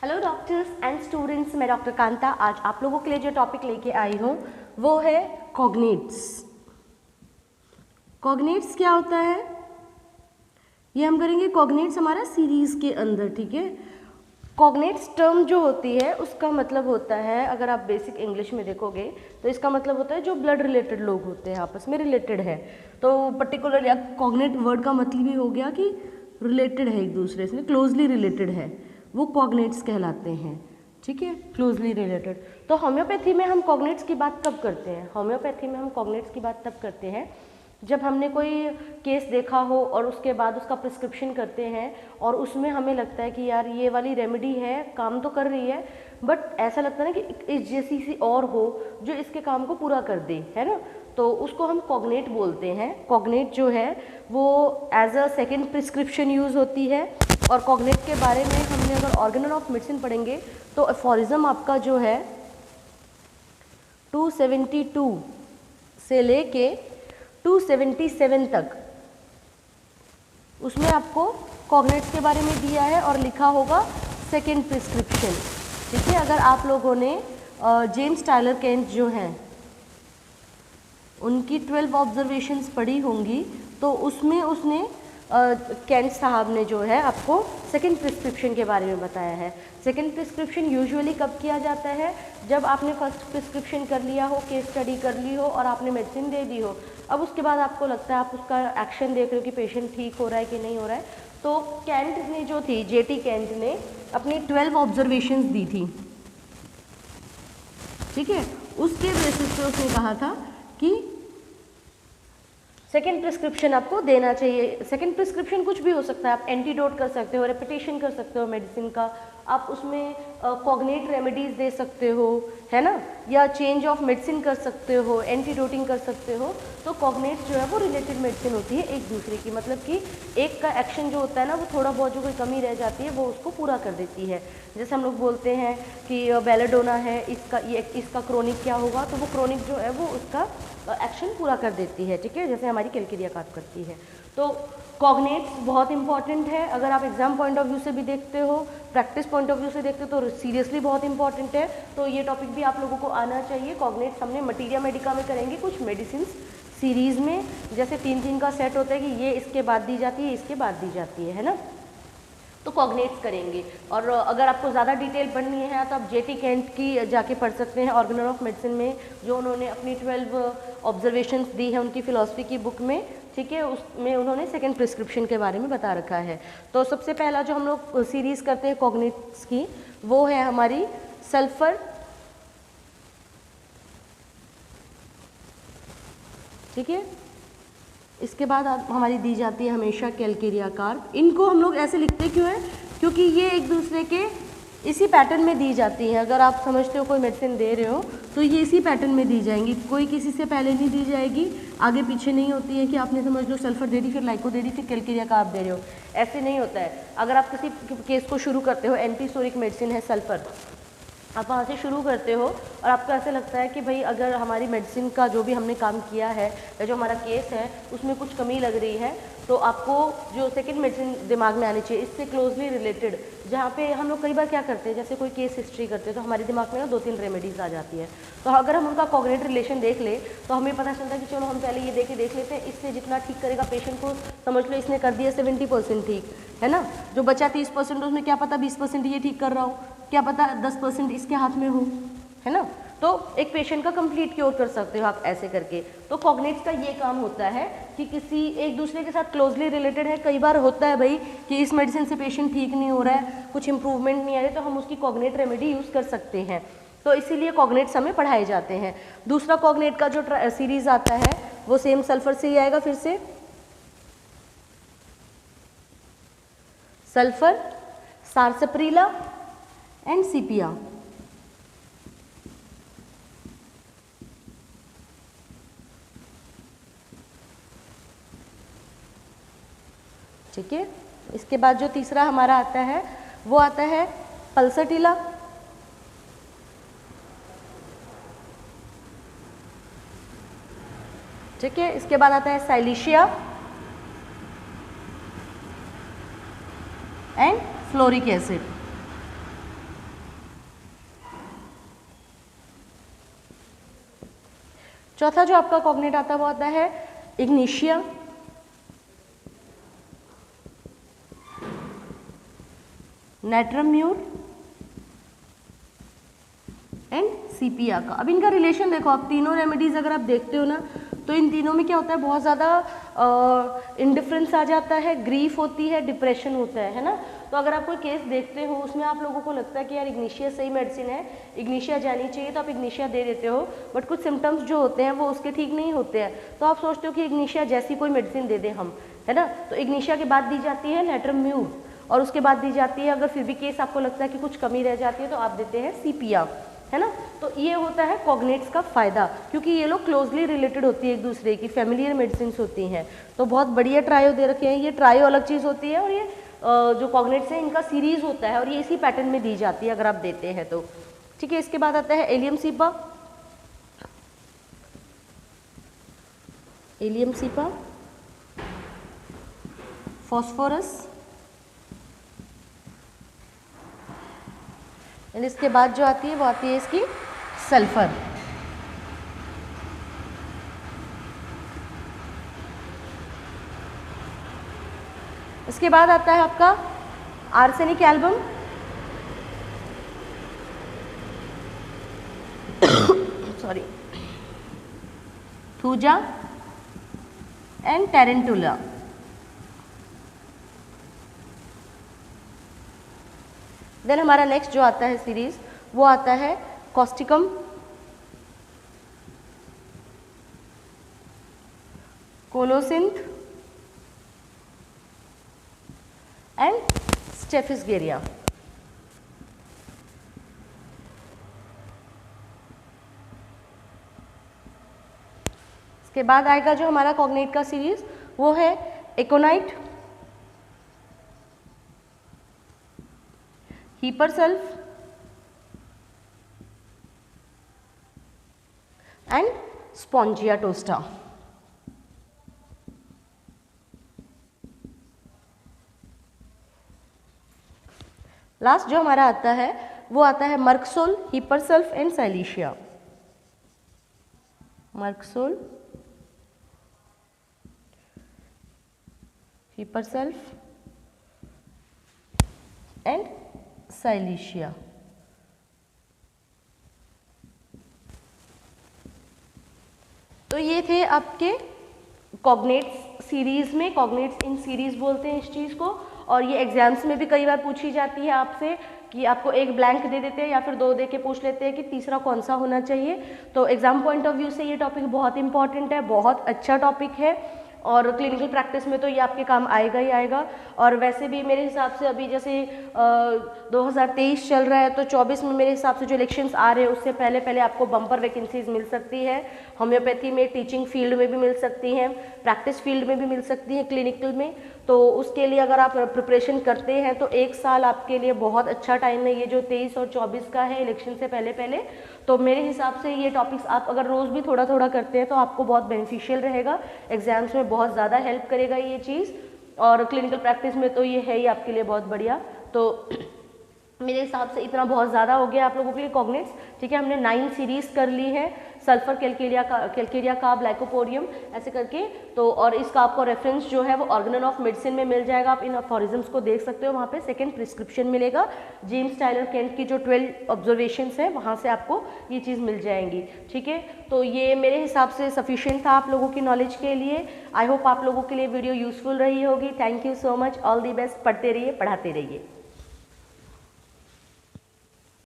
Hello doctors and students, मैं doctor Kanta. आज आप लोगों के लिए जो टॉपिक लेके आई हूँ वो है कॉग्नेट्स। कॉग्नेट्स क्या होता है ये हम करेंगे। कॉग्नेट्स हमारा सीरीज के अंदर, ठीक है। कॉग्नेट्स टर्म जो होती है उसका मतलब होता है, अगर आप बेसिक इंग्लिश में देखोगे तो इसका मतलब होता है जो ब्लड रिलेटेड लोग होते हैं, आपस में रिलेटेड है। तो पर्टिकुलर कॉग्नेट वर्ड का मतलब ही हो गया कि रिलेटेड है, एक दूसरे से क्लोजली रिलेटेड है, वो कॉग्नेट्स कहलाते हैं, ठीक है, क्लोजली रिलेटेड। तो होम्योपैथी में हम कॉग्नेट्स की बात कब करते हैं? होम्योपैथी में हम कॉग्नेट्स की बात तब करते हैं जब हमने कोई केस देखा हो और उसके बाद उसका प्रिस्क्रिप्शन करते हैं और उसमें हमें लगता है कि यार ये वाली रेमेडी है, काम तो कर रही है, बट ऐसा लगता है ना कि इस जैसी सी और हो जो इसके काम को पूरा कर दे, है ना। तो उसको हम कॉग्नेट बोलते हैं। कॉग्नेट जो है वो as a second prescription use होती है। और कॉग्नेट के बारे में हमने अगर ऑर्गेनल ऑफ मेडिसिन पढ़ेंगे तो एफोरिज्म आपका जो है 272 से लेके 277 तक, उसमें आपको कॉग्नेट्स के बारे में दिया है और लिखा होगा सेकेंड प्रिस्क्रिप्शन, ठीक है। अगर आप लोगों ने जेम्स टायलर केंट जो हैं उनकी 12 ऑब्जर्वेशंस पढ़ी होंगी तो उसमें उसने केंट साहब ने जो है आपको सेकेंड प्रिस्क्रिप्शन के बारे में बताया है। सेकेंड प्रिस्क्रिप्शन यूजुअली कब किया जाता है? जब आपने फर्स्ट प्रिस्क्रिप्शन कर लिया हो, केस स्टडी कर ली हो और आपने मेडिसिन दे दी हो, अब उसके बाद आपको लगता है आप उसका एक्शन देख रहे हो कि पेशेंट ठीक हो रहा है कि नहीं हो रहा है। तो केंट ने जो थी, जेटी केंट ने अपनी 12 ऑब्जर्वेशंस दी थी, ठीक है। उसके बेसिस पे उसने कहा था कि सेकेंड प्रिस्क्रिप्शन आपको देना चाहिए। सेकेंड प्रिस्क्रिप्शन कुछ भी हो सकता है, आप एंटीडोट कर सकते हो, रेपिटेशन कर सकते हो मेडिसिन का, आप उसमें कॉग्नेट रेमेडीज दे सकते हो, है ना, या चेंज ऑफ मेडिसिन कर सकते हो, एंटीडोटिंग कर सकते हो। तो कॉग्नेट्स जो है वो रिलेटेड मेडिसिन होती है एक दूसरे की, मतलब कि एक का एक्शन जो होता है ना वो थोड़ा बहुत जो कोई कमी रह जाती है वो उसको पूरा कर देती है। जैसे हम लोग बोलते हैं कि बेलेडोना है, इसका क्रोनिक क्या होगा, तो वो क्रोनिक जो है वो उसका एक्शन पूरा कर देती है, ठीक है, जैसे हमारी कैलकेरिया काम करती है। तो कॉग्नेट्स बहुत इंपॉर्टेंट है। अगर आप एग्जाम पॉइंट ऑफ व्यू से भी देखते हो, प्रैक्टिस पॉइंट ऑफ व्यू से देखते हो तो सीरियसली बहुत इंपॉर्टेंट है। तो ये टॉपिक भी आप लोगों को आना चाहिए। कॉग्नेट्स हमने मटीरिया मेडिका में करेंगे, कुछ मेडिसिन सीरीज में, जैसे 3-3 का सेट होता है कि ये इसके बाद दी जाती है, इसके बाद दी जाती है ना, तो कॉग्नेट्स करेंगे। और अगर आपको ज़्यादा डिटेल पढ़नी है तो आप जेटी केंट की जाके पढ़ सकते हैं ऑर्गेनल ऑफ मेडिसिन में, जो उन्होंने अपनी 12 ऑब्जर्वेशंस दी है उनकी फिलॉसफी की बुक में, ठीक है। उसमें उन्होंने सेकेंड प्रिस्क्रिप्शन के बारे में बता रखा है। तो सबसे पहला जो हम लोग सीरीज़ करते हैं कॉग्नेट्स की वो है हमारी सल्फर, ठीक है। इसके बाद हमारी दी जाती है हमेशा कैलकेरिया कार्ब। इनको हम लोग ऐसे लिखते क्यों हैं? क्योंकि ये एक दूसरे के इसी पैटर्न में दी जाती हैं। अगर आप समझते हो कोई मेडिसिन दे रहे हो तो ये इसी पैटर्न में दी जाएंगी, कोई किसी से पहले नहीं दी जाएगी, आगे पीछे नहीं होती है कि आपने समझ लो सल्फर दे दी फिर लाइको दे दी फिर कैलकेरिया कार्ब दे रहे हो, ऐसे नहीं होता है। अगर आप किसी केस को शुरू करते हो, एंटीसोरिक मेडिसिन है सल्फर, आप वहाँ से शुरू करते हो और आपको ऐसे लगता है कि भाई अगर हमारी मेडिसिन का जो भी हमने काम किया है या जो हमारा केस है उसमें कुछ कमी लग रही है, तो आपको जो सेकंड मेडिसिन दिमाग में आनी चाहिए इससे क्लोजली रिलेटेड, जहाँ पे हम लोग कई बार क्या करते हैं, जैसे कोई केस हिस्ट्री करते हैं तो हमारे दिमाग में ना 2-3 रेमेडीज़ आ जाती है। तो अगर हम उनका कॉग्नेट रिलेशन देख ले तो हमें पता चलता है कि चलो हम पहले ये देख लेते हैं, इससे जितना ठीक करेगा पेशेंट को, समझ लो इसने कर दिया 70% ठीक, है ना, जो बचा 30% उसमें क्या पता 20% ये ठीक कर रहा हो, क्या पता 10% इसके हाथ में हो, है ना। तो एक पेशेंट का कंप्लीट क्योर कर सकते हो आप ऐसे करके। तो कॉग्नेट्स का ये काम होता है कि किसी एक दूसरे के साथ क्लोजली रिलेटेड है। कई बार होता है भाई कि इस मेडिसिन से पेशेंट ठीक नहीं हो रहा है, कुछ इंप्रूवमेंट नहीं आ रही, तो हम उसकी कॉग्नेट रेमेडी यूज़ कर सकते हैं। तो इसीलिए कॉग्नेट्स हमें पढ़ाए जाते हैं। दूसरा कॉग्नेट का जो सीरीज आता है वो सेम सल्फर से ही आएगा, फिर से सल्फर, सारसप्रीला एंड सीपिया, ठीक है। इसके बाद जो तीसरा हमारा आता है वो आता है पल्सटीला, ठीक है। इसके बाद आता है साइलिशिया एंड फ्लोरिक एसिड, चौथा जो आपका कॉग्नेट आता है वो आता है इग्निशिया, नाइट्रम म्यूर एंड सीपिया का। अब इनका रिलेशन देखो, आप तीनों रेमेडीज अगर आप देखते हो ना तो इन तीनों में क्या होता है, बहुत ज़्यादा इंडिफरेंस आ जाता है, ग्रीफ होती है, डिप्रेशन होता है ना। तो अगर आप कोई केस देखते हो उसमें आप लोगों को लगता है कि यार इग्निशिया सही मेडिसिन है, इग्निशिया जानी चाहिए, तो आप इग्निशिया दे देते हो, बट कुछ सिम्टम्स जो होते हैं वो उसके ठीक नहीं होते हैं, तो आप सोचते हो कि इग्निशिया जैसी कोई मेडिसिन दे दें हम, है ना। तो इग्निशिया के बाद दी जाती है नाइट्रम म्यूर, और उसके बाद दी जाती है, अगर फिर भी केस आपको लगता है कि कुछ कमी रह जाती है तो आप देते हैं सीपिया, है ना। तो ये होता है कॉग्नेट्स का फ़ायदा, क्योंकि ये लोग क्लोजली रिलेटेड होती है एक दूसरे की, फेमिलियर मेडिसिन होती हैं। तो बहुत बढ़िया ट्रायो दे रखे हैं, ये ट्रायो अलग चीज़ होती है और ये जो कॉग्नेट्स हैं इनका सीरीज़ होता है और ये इसी पैटर्न में दी जाती है अगर आप देते हैं तो, ठीक है। इसके बाद आता है allium cepa, allium cepa, phosphorus, and इसके बाद जो आती है वो आती है इसकी सल्फर। इसके बाद आता है आपका arsenic album, sorry, thuja and tarentula. Then हमारा नेक्स्ट जो आता है सीरीज वो आता है कॉस्टिकम, कोलोसिंथ एंड स्टेफिसगेरिया। इसके बाद आएगा जो हमारा कॉग्नेट का सीरीज वो है aconite, hepar sulph and spongia tosta. Last जो हमारा आता है वो आता है merc sol, hepar sulph and silicea. Merc sol, hepar sulph and silicea. तो ये थे आपके कॉग्नेट्स सीरीज में, कॉग्नेट्स इन सीरीज बोलते हैं इस चीज़ को, और ये एग्जाम्स में भी कई बार पूछी जाती है आपसे कि आपको एक ब्लैंक दे देते हैं या फिर दो दे के पूछ लेते हैं कि तीसरा कौन सा होना चाहिए। तो एग्जाम पॉइंट ऑफ व्यू से ये टॉपिक बहुत इंपॉर्टेंट है, बहुत अच्छा टॉपिक है, और क्लिनिकल प्रैक्टिस में तो ये आपके काम आएगा ही आएगा। और वैसे भी मेरे हिसाब से अभी जैसे 2023 चल रहा है तो 24 में मेरे हिसाब से जो इलेक्शंस आ रहे हैं उससे पहले पहले आपको बम्पर वैकेंसीज मिल सकती है। होम्योपैथी में, टीचिंग फील्ड में भी मिल सकती हैं, प्रैक्टिस फील्ड में भी मिल सकती हैं, क्लिनिकल में। तो उसके लिए अगर आप प्रिपरेशन करते हैं तो एक साल आपके लिए बहुत अच्छा टाइम है, ये जो 23 और 24 का है इलेक्शन से पहले पहले। तो मेरे हिसाब से ये टॉपिक्स आप अगर रोज़ भी थोड़ा थोड़ा करते हैं तो आपको बहुत बेनिफिशियल रहेगा, एग्जाम्स में बहुत ज़्यादा हेल्प करेगा ये चीज़, और क्लिनिकल प्रैक्टिस में तो ये है ही आपके लिए बहुत बढ़िया। तो मेरे हिसाब से इतना बहुत ज़्यादा हो गया आप लोगों के लिए कॉग्नेट्स, ठीक है। हमने 9 सीरीज़ कर ली है, सल्फर, कैलकेरिया कार्ब, लाइकोपोडियम, ऐसे करके। तो और इसका आपको रेफरेंस जो है वो ऑर्गेनन ऑफ मेडिसिन में मिल जाएगा, आप इन अफोरिज्म्स को देख सकते हो, वहाँ पे सेकंड प्रिस्क्रिप्शन मिलेगा। जेम्स टाइलर केंट की जो 12 ऑब्जर्वेशंस है वहाँ से आपको ये चीज़ मिल जाएंगी, ठीक है। तो ये मेरे हिसाब से सफिशिएंट था आप लोगों की नॉलेज के लिए। आई होप आप लोगों के लिए वीडियो यूजफुल रही होगी। Thank you so much, all the best. पढ़ते रहिए, पढ़ाते रहिए।